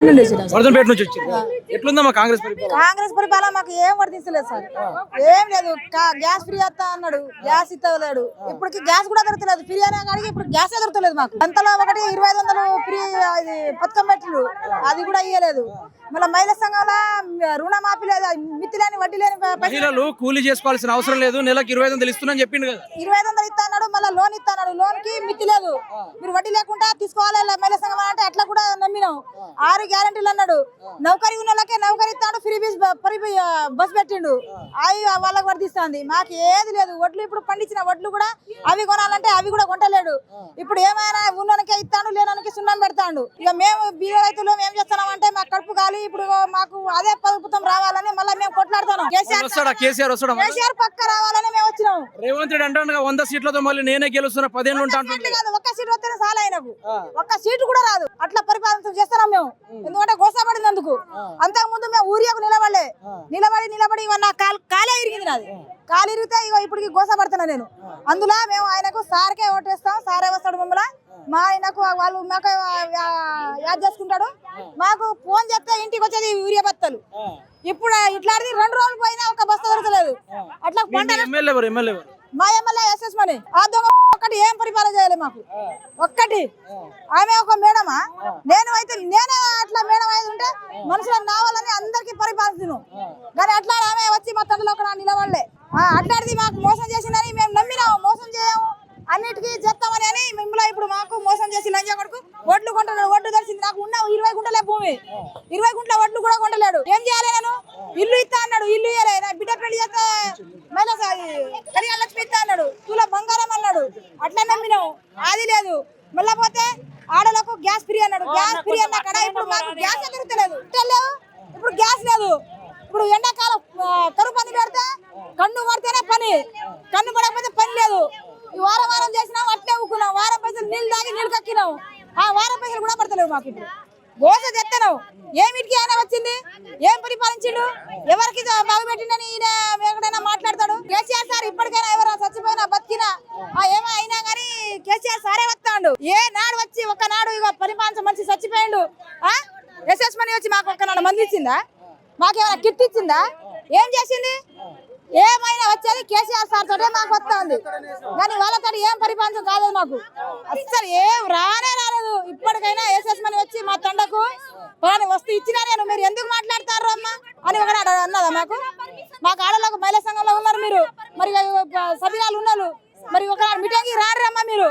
వర్ధన్పేట నుంచి వచ్చింది. ఎట్లుందమ్మా కాంగ్రెస్ పరిపాలన? కాంగ్రెస్ పరిపాలన మాకు ఏం వర్తిస్తలేదు సార్, ఏం లేదు. గ్యాస్ ఫ్రీ వస్తా అన్నాడు, గ్యాస్ ఇస్తలేడు. ఇప్పటికి గ్యాస్ కూడా దొరకలేదు. ఫ్రీ అనే కాడికి ఇప్పుడు గ్యాస్ దొరకలేదు మాకు. అంతలో ఒకటి 2500 ఫ్రీ ఇది పథకం పెట్టిండు, అది కూడా ఇయ్యలేదు. మళ్ళీ మహిళా సంఘంలో రుణమాఫీ లేదు, మిత్తి లేని వడ్డీ లేని మహిళలు కూలీ చేసుకోవాల్సిన అవసరం లేదు, నెలకు 2500 ఇస్తున్నా చెప్పిండు కదా. 2500 ఇస్తా అన్నాడు, మళ్ళీ లోన్ ఇస్తా అన్నాడు. లోన్ కి మిత్తి లేదు, మీరు వడ్డీ లేకుండా తీసుకోవాలి మహిళా సంఘం అంటే అట్లా కూడా నమ్మినాం. 6 గ్యారెంటీలు అన్నాడు. నౌకరీ ఉన్న వాళ్ళకే నౌకరీ ఇస్తాడు, ఫ్రీ బస్ పెట్టిండు, అవి వాళ్ళకి వర్తిస్తుంది. మాకు ఏది లేదు. వడ్లు ఇప్పుడు పండించిన వడ్లు కూడా అవి కొనాలంటే అవి కూడా కొంటలేడు. ఇప్పుడు ఏమైనా ఉన్నకే ఇస్తాడు, లేనానికి సున్నం పెడతాడు. ఇక మేము బీద రైతులు ఏం చేస్తున్నాం అంటే మాకు కడుపు కాలి ఇప్పుడు మాకు అదే ప్రభుత్వం రావాలని మళ్ళీ మేము కొట్లాడుతున్నాం. కేసీఆర్ పక్క రావాలని మేము వచ్చినాం. రేవంత్ రెడ్డి అంటాడు 100 సీట్లతో మళ్ళీ నేనే గెలుస్తున్నా 15 ఉంటాను. ఒక్క సీట్ వస్తేనే చాలా ఆయనకు, ఒక్క సీటు కూడా రాదు. అట్లా పరిపాలన చేస్తున్నాం మేము, ఎందుకంటే గోసపడినందుకు. అంతకు ముందు మేము ఊరియాకు నిలబడి నా కాలే ఇరిగింది. నాది కాలు ఇరిగితే ఇప్పటికి గోసపడుతున్నా నేను. అందులో మేము ఆయనకు సార్కే ఓటేస్తాం, సారే వస్తాడు మమ్మల్ని. మా ఆయనకు వాళ్ళు మాకు యాద్ చేసుకుంటాడు. మాకు ఫోన్ చేస్తే ఇంటికి వచ్చేది యూరియా బత్తలు. ఇప్పుడు ఇట్లాంటిది 2 రోజులు పోయినా ఒక బస్తా దొరకలేదు. అట్లా మా ఎమ్మెల్యే ఎస్ఎస్ మని ఆ దొంగ ఒక్కటి ఏం పరిపాలన చేయాలి మాకు. ఒక్కటి ఆమె ఒక మేడమా, నేనే అట్లా మేడం అయితే ఉంటే మనుషులను నావాలని అందరికి పరిపాలిస్తున్నాను. కానీ అట్లా ఆమె వచ్చి మా తండ్రిలో ఒక నిలబడలే. అట్లాంటిది మాకు మోసం చేసిందని మేము నమ్మినాము. మోసం చేయము, అన్నిటికీ చేస్తామని అని మిమ్మల్ని ఇప్పుడు మాకు మోసం చేసి లంజా కొడుకు వడ్లు కొంటలేడు. వడ్లు తెలిసింది నాకు ఉన్న 20 గుంటలే భూమి, 20 గుంటల వడ్లు కూడా కొంటలేడు. ఏం చేయాలి నేను? ఇల్లు ఇస్తా అన్నాడు, ఇల్లు ఇయ్యలే. బిడ్డ పెళ్లి చేస్తే మళ్ళీ లక్ష్మి ఇస్తా అన్నాడు, తుల బంగారం అన్నాడు. అట్లా నమ్మినావు, అది లేదు. మళ్ళీ పోతే ఆడలకు గ్యాస్ ఫ్రీ అన్నాడు. గ్యాస్ ఫ్రీ అన్నా కదా ఇప్పుడు మాకు గ్యాస్ దొరుకుతలేదు. ఇప్పుడు గ్యాస్ లేదు. ఇప్పుడు ఎండాకాలం కరువు పని పెడితే కన్ను పడితేనే పని, కన్ను పడకపోతే పని లేదు. ఈ వారం చేసినాం, అట్లే ఊకున్నాం. వారం పైసలు నీళ్ళు తాగి నీళ్ళు కక్కినాం. ఆ వారం పైసలు కూడా పడతలేవు మాకు. ఇప్పుడు గోస తెత్తనావు. ఏమిటికి ఆయన వచ్చింది, ఏం పరిపాలించిండు, ఎవరికి బాగుపెట్టిండని ఈయన ఎక్కడైనా మాట్లాడతాడు. కేసీఆర్ సార్ ఇప్పటికైనా ఎవరైనా చచ్చిపోయినా బతికినా ఏమో అయినా కానీ కేసీఆర్ సారే వస్తాడు. ఏ నాడు వచ్చి ఒక్కనాడు ఇక పరిపాలన మంచి చచ్చిపోయిండు. ఎస్ఎస్ మనీ వచ్చి మాకు ఒక్కనాడు మంది ఇచ్చిందా, మాకేమైనా కిట్ ఇచ్చిందా, ఏం చేసింది? ఏమైనా వచ్చేది కేసీఆర్ సార్ తోటే మాకు వస్తుంది. కానీ వాళ్ళతో ఏం పరిపాలన కాలేదు మాకు, అసలు ఏం రాలేదు. ఇప్పటికైనా ఎస్ఎస్ మనీ వచ్చి మా తండకు వస్తూ ఇచ్చినా నేను మీరు ఎందుకు మాట్లాడతారు అమ్మా అని ఒకనాడు అన్నదా మాకు ఆడలకు మహిళా సంఘంలో ఉన్నారు మీరు, మరి సభ్యురాలు ఉన్నారు, మరి ఒక మీటింగ్కి రారమ్మా, మీరు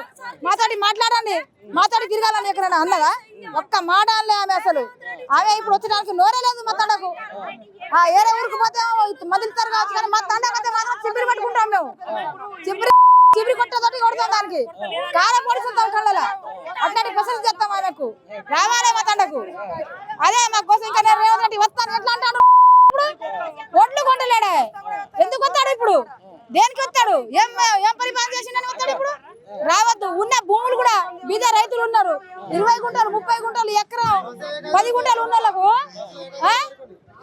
మాతోటి మాట్లాడండి, మాతోటి తిరగాలని ఎక్కడైనా అన్నదా? ఒక్క మాట అనలే ఆమె. అసలు ఆమె ఇప్పుడు వచ్చడానికి నోరే లేదు మా తండకు. ఏరే ఊరికి పోతే మదిలితారు కావచ్చు, కానీ మా తండకైతే మాత్రం చిబ్బరి పట్టుకుంటాం మేము. చిబ్బరి కొట్టేతోటి కొడతాం, దానికి కారం పొడుచుంటాం కళ్ళ. అట్లాంటి పసలు చేస్తాం ఆమెకు. రావాలే మా తండకు. అదే మా కోసం ఇంకా నేను రేవంత్ రెడ్డి వస్తాను ఎట్లా అంటాడు. ఒడ్లు కొంటలేడే, ఎందుకు వస్తాడు ఇప్పుడు? దేనికి వస్తాడు? ఏం పరిపాలన చేసిండని వస్తాడు ఇప్పుడు? రావద్దు. ఉన్న భూములు కూడా బీద రైతులు ఉన్నారు, 20 గుంటలు 30 గుంటలు ఎకరం 10 గుంటలు ఉన్న వాళ్ళకు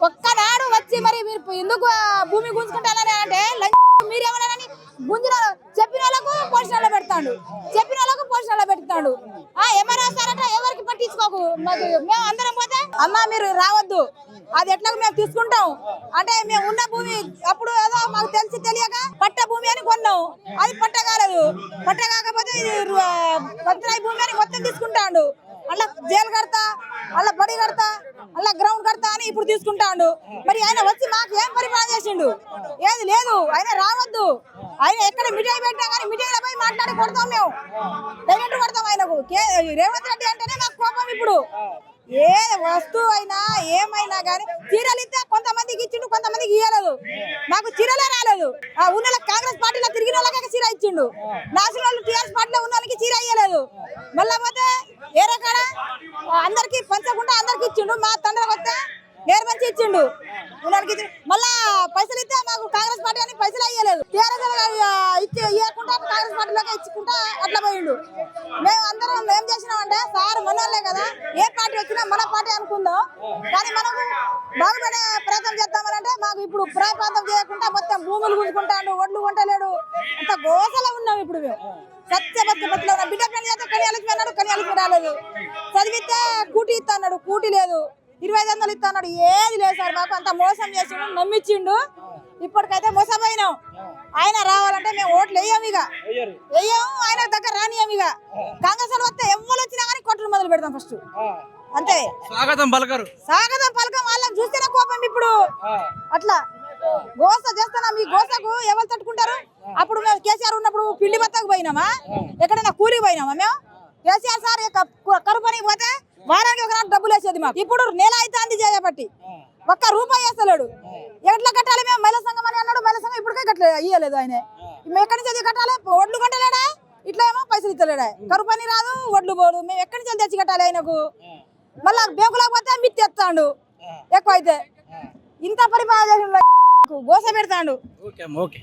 ఒక్కనాడు వచ్చి మరి మీరు ఎందుకు భూమి గుంజుకుంటానని అంటే మీరేమన్నానని గుంజిన చెప్పిన వాళ్ళకు పోషణలో పెడతాడు, చెప్పిన వాళ్ళకు పోషణలో పెడతాడు. ఏమైనా వస్తారంటే ఎవరికి పట్టించుకోకు. మేము అందరం పోతే అమ్మ మీరు రావద్దు, అది ఎట్లా మేము తీసుకుంటాం అంటే మేము ఉన్న భూమి అప్పుడు ఏదో మాకు తెలియక పట్ట భూమి అని కొన్నాం, అది పట్ట కాలేదు. పట్ట కాకపోతే ఇది పట్టరాయి భూమి అని మొత్తం తీసుకుంటాడు. అలా జైలు కడతా, అలా బడి కడతా, అలా గ్రౌండ్ కడతా అని ఇప్పుడు తీసుకుంటాడు. మరి ఆయన వచ్చి మాకు ఏం పరిపాలన చేసిండు? ఏది లేదు. ఆయన రావద్దు. ఆయన ఎక్కడ మీటింగ్ పెట్టినా కానీ మీటింగ్లో పోయి మాట్లాడి కొడతాం మేము, డైరెక్ట్ కొడతాం ఆయనకు. రేవంత్ రెడ్డి అంటేనే మాకు కోపం. ఇప్పుడు ఏ వస్తువు అయినా ఏమైనా కానీ చీరలు ఇస్తే కొంతమందికి ఇచ్చిండు, కొంతమందికి ఇవ్వలేదు. మాకు చీరలే రాలేదు. ఉన్న కాంగ్రెస్ పార్టీలో తిరిగిన వాళ్ళకే చీర ఇచ్చిండు, నాశనం వాళ్ళు టీఆర్ఎస్ పార్టీలో ఉన్న వాళ్ళకి చీర ఇవ్వలేదు. మళ్ళా పోతే ఏ రకాల అందరికి పంచకుండా అందరికి ఇచ్చిండు. మా తండ్రికి వస్తే ఏరు మంచి ఇచ్చిండు. మళ్ళా పైసలు ఇస్తే మాకు కాంగ్రెస్ పార్టీ అని పైసలు అయ్యలేదు. టీఆర్ఎస్ ఇవ్వకుండా కాంగ్రెస్ పార్టీలోకి ఇచ్చుకుంటా అట్లా పోయిండు. మేము అందరం ఏం చేసినామంటే సార్ మనోళ్ళే కదా, ఏ పార్టీ వచ్చినా మన పార్టీ అనుకుందాం, కానీ మనకు బాగుపడే ప్రయత్నం చేద్దామని అంటే మా మాకు ఇప్పుడు ప్రాంతం చేయకుండా మొత్తం భూములు గుంజుకుంటాడు, ఒడ్లు కొంటలేడు. అంత గోసలో ఉన్నాం ఇప్పుడు మేము. సత్య బతుకలో ఉన్నాం. బిడ్డ పెళ్లి చేస్తే కన్యాలక్ష్మి అన్నాడు, కన్యాలక్ష్మి రాలేదు. చదివితే కూటి ఇస్తా అన్నాడు, కూటి లేదు. 2500 ఇస్తా అన్నాడు, ఏది లేదు సార్. మాకు అంత మోసం చేసిండు, నమ్మించిండు. ఇప్పటికైతే మోసపోయినాం. ఆయన రావాలంటే మేము ఓట్లు వేయం, ఇక వేయం. ఆయన దగ్గర రానియం. ఇక కాంగ్రెస్ వస్తే ఎవరు వచ్చినా కానీ కొట్టడం మొదలు పెడతాం ఫస్ట్, అంతే. స్వాగతం పలకరు. స్వాగతం పలకం. వాళ్ళని చూస్తేనే కోపం ఇప్పుడు. అట్లా గోస చేస్తున్నాం. ఈ గోసకు ఎవరు తట్టుకుంటారు? అప్పుడు మేము కేసీఆర్ ఉన్నప్పుడు పిండి బత్తకు పోయినామా, ఎక్కడైనా కూలికి పోయినామా మేము? కేసీఆర్ సార్ కరువు పనికి పోతే వారానికి ఒక నాడు డబ్బులు వేసేది మాకు. ఇప్పుడు నెల అయితే అంది చేయబట్టి ఒక్క రూపాయి వేస్తలేడు. ఎట్లా కట్టాలి మేము? మహిళా సంఘం అని అన్నాడు. మహిళా సంఘం ఇప్పటికే ఇయ్యలేదు ఆయన. మేము ఎక్కడి నుంచి కట్టాలి? ఒడ్లు కట్టలేడా? ఇట్లా ఏమో పైసలు ఇస్తలేడా? కరువు పని రాదు, ఒడ్లు పోదు. మేము ఎక్కడి నుంచి తెచ్చి కట్టాలి ఆయనకు? మళ్ళా బ్యాంకులకు పోతే మిత్తి ఎత్తాడు ఎక్కువ అయితే. ఇంత పరిపాలన గోస పెడతాడు. ఓకే.